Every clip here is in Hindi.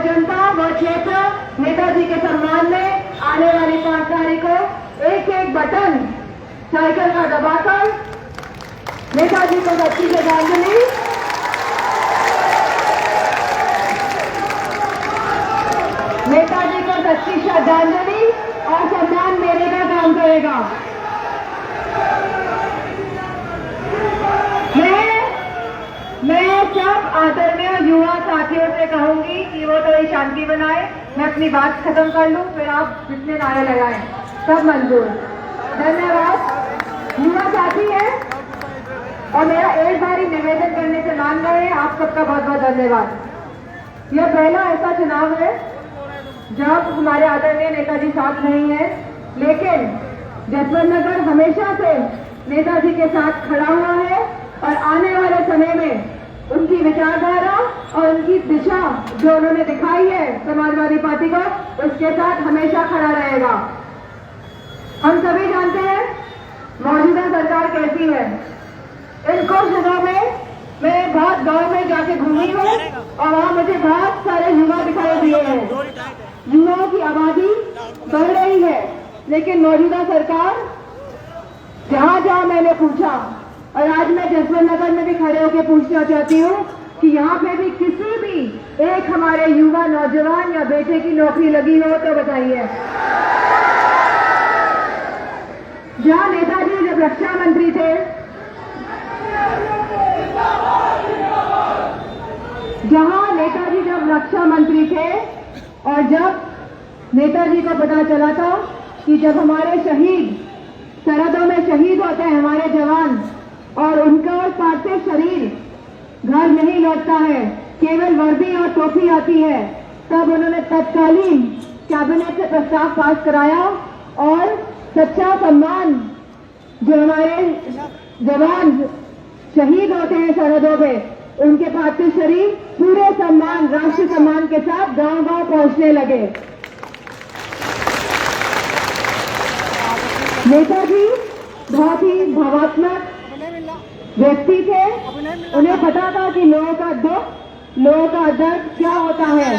जनता वो क्षेत्र नेताजी के सम्मान में आने वाली 5 तारीख को एक एक बटन साइकिल का दबाकर नेताजी को सच्ची श्रद्धांजलि, नेताजी को सच्ची श्रद्धांजलि और सम्मान देने का काम करेगा। मैं सब आदरणीय युवा साथियों से कहूंगी कि वो थोड़ी शांति बनाए, मैं अपनी बात खत्म कर लूं, फिर आप जितने नारे लगाएं सब मंजूर। धन्यवाद। युवा साथी है और मेरा एक बार ही निवेदन करने से मान गए, आप सबका बहुत बहुत धन्यवाद। यह पहला ऐसा चुनाव है जब हमारे आदरणीय नेताजी साथ नहीं है, लेकिन जसवंत नगर हमेशा से नेताजी के साथ खड़ा हुआ है और आने वाले समय में उनकी विचारधारा और उनकी दिशा जो उन्होंने दिखाई है समाजवादी पार्टी को, उसके साथ हमेशा खड़ा रहेगा। हम सभी जानते हैं मौजूदा सरकार कैसी है। इन कुछ दिनों में मैं बहुत गांव में जाके घूमी हूँ और वहाँ मुझे बहुत सारे युवा दिखाई दिए हैं। युवाओं की आबादी बढ़ रही है, लेकिन मौजूदा सरकार जहाँ जहाँ मैंने पूछा, और आज मैं जसवंत नगर में भी खड़े होकर पूछना चाहती हूँ कि यहाँ पे भी किसी भी एक हमारे युवा नौजवान या बेटे की नौकरी लगी हो तो बताइए। जहाँ नेताजी जब रक्षा मंत्री थे, जहाँ नेताजी जब रक्षा मंत्री थे और जब नेताजी को पता चला था कि जब हमारे शहीद सरहदों में शहीद होते हैं हमारे जवान और उनका पार्थिव शरीर घर नहीं लौटता है, केवल वर्दी और टोपी आती है, तब उन्होंने तत्कालीन कैबिनेट से प्रस्ताव पास कराया और सच्चा सम्मान जो हमारे जवान शहीद होते हैं सरहदों पे, उनके पार्थिव शरीर पूरे सम्मान, राष्ट्रीय सम्मान के साथ गांव-गांव पहुंचने लगे। नेताजी बहुत ही भावात्मक व्यक्ति थे। उन्हें पता था कि लोगों का दुख, लोगों का दर्द क्या होता है।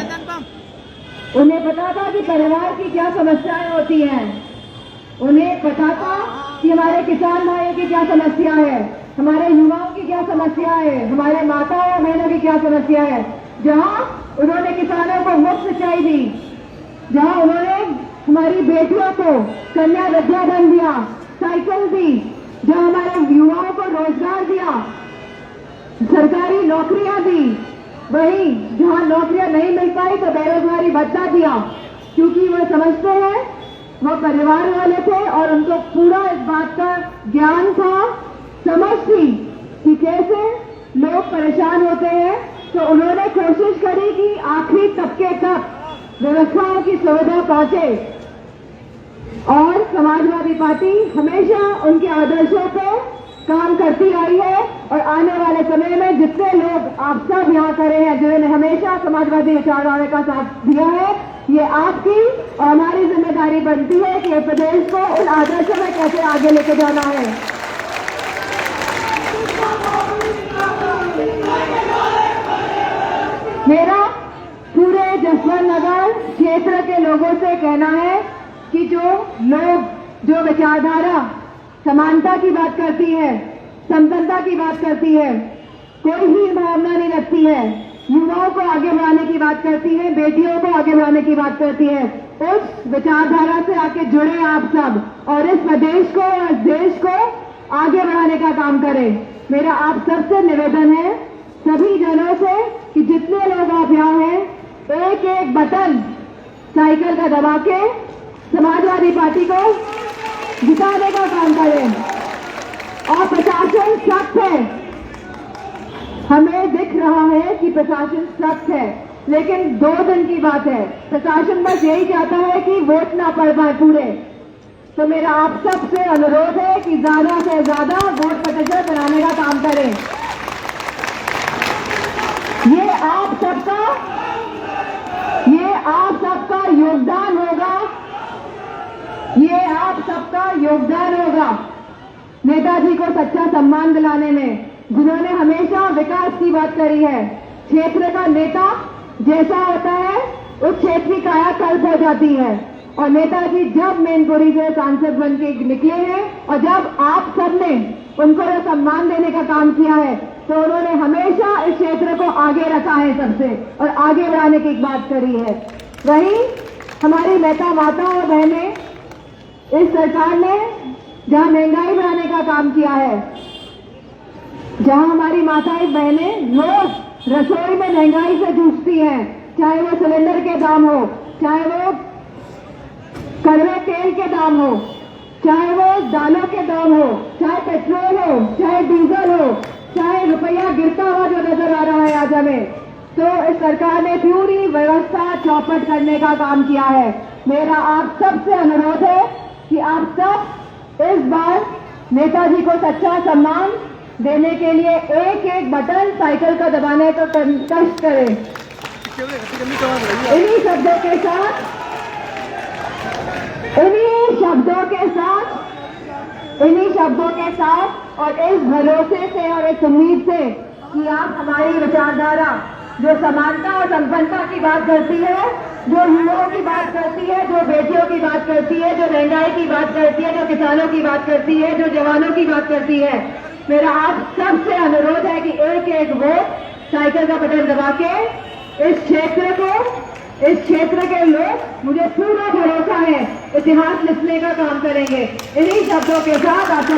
उन्हें पता था कि परिवार की क्या समस्याएं होती हैं। उन्हें पता था कि हमारे किसान भाइयों की क्या समस्या है, हमारे युवाओं की क्या समस्या है, हमारे माता और बहनों की क्या समस्या है। जहां उन्होंने किसानों को मुफ्त सिंचाई दी, जहां उन्होंने हमारी बेटियों को कन्या विद्याधन दिया, साइकिल दी, जहां हमारे युवाओं को रोजगार दिया, सरकारी नौकरियां दी, वहीं जहां नौकरियां नहीं मिल पाई तो बेरोजगारी भत्ता दिया, क्योंकि वो समझते हैं, वो परिवार वाले थे और उनको पूरा इस बात का ज्ञान था, समझ थी कि कैसे लोग परेशान होते हैं। तो उन्होंने कोशिश करी कि आखिरी तबके तक व्यवस्थाओं की सुविधा पहुंचे और समाजवादी पार्टी हमेशा उनके आदर्शों पे काम करती आई है। और आने वाले समय में जितने लोग आप सब यहाँ खड़े हैं, जिन्होंने हमेशा समाजवादी विचारधारा का साथ दिया है, ये आपकी और हमारी जिम्मेदारी बनती है कि प्रदेश को उन आदर्शों में कैसे आगे लेके जाना है। मेरा पूरे जसवंत नगर क्षेत्र के लोगों से कहना है कि जो विचारधारा समानता की बात करती है, समतलता की बात करती है, कोई ही भावना नहीं रखती है, युवाओं को आगे बढ़ाने की बात करती है, बेटियों को आगे बढ़ाने की बात करती है, उस विचारधारा से आके जुड़े आप सब और इस प्रदेश को और इस देश को आगे बढ़ाने का काम करें। मेरा आप सबसे निवेदन है, सभी जनों से, कि जितने लोग आप यहाँ हैं, एक एक बटन साइकिल का दबा के समाजवादी पार्टी को जिताने का काम करें। और प्रशासन सख्त है, हमें दिख रहा है कि प्रशासन सख्त है, लेकिन 2 दिन की बात है। प्रशासन बस यही चाहता है कि वोट ना पड़ पाए पूरे। तो मेरा आप सबसे अनुरोध है कि ज्यादा से ज्यादा वोट प्रतिशत बनाने का काम करें। ये आप सबका योगदान होगा, ये आप सबका योगदान होगा नेताजी को सच्चा सम्मान दिलाने में, जिन्होंने हमेशा विकास की बात करी है। क्षेत्र का नेता जैसा होता है उस क्षेत्र की कायाकल्प हो जाती है। और नेताजी जब मैनपुरी से सांसद बन के निकले हैं और जब आप सबने उनको जो सम्मान देने का काम किया है, तो उन्होंने हमेशा इस क्षेत्र को आगे रखा है सबसे, और आगे बढ़ाने की बात करी है। वहीं हमारी नेता माता और बहनें, इस सरकार ने जहां महंगाई बढ़ाने का काम किया है, जहां हमारी माताएं बहनें रोज रसोई में महंगाई से जूझती हैं, चाहे वो सिलेंडर के दाम हो, चाहे वो कड़वे तेल के दाम हो, चाहे वो दालों के दाम हो, चाहे पेट्रोल हो, चाहे डीजल हो, चाहे रुपया गिरता हुआ जो नजर आ रहा है आज हमें, तो इस सरकार ने पूरी व्यवस्था चौपट करने का काम किया है। मेरा आप सबसे अनुरोध है कि आप सब इस बार नेताजी को सच्चा सम्मान देने के लिए एक एक बटन साइकिल का दबाने का कष्ट करें। इन्हीं शब्दों के साथ और इस भरोसे से और इस उम्मीद से कि आप हमारी विचारधारा जो समानता और संपन्नता की बात करती है, जो युवाओं की बात करती है, जो बेटियों की बात करती है, जो महंगाई की बात करती है, जो किसानों की बात करती है, जो जवानों की बात करती है, मेरा आप सबसे अनुरोध है कि एक एक वोट साइकिल का बटन दबा के इस क्षेत्र के लोग, मुझे पूरा भरोसा है, इतिहास लिखने का काम करेंगे। इन्हीं शब्दों के साथ आप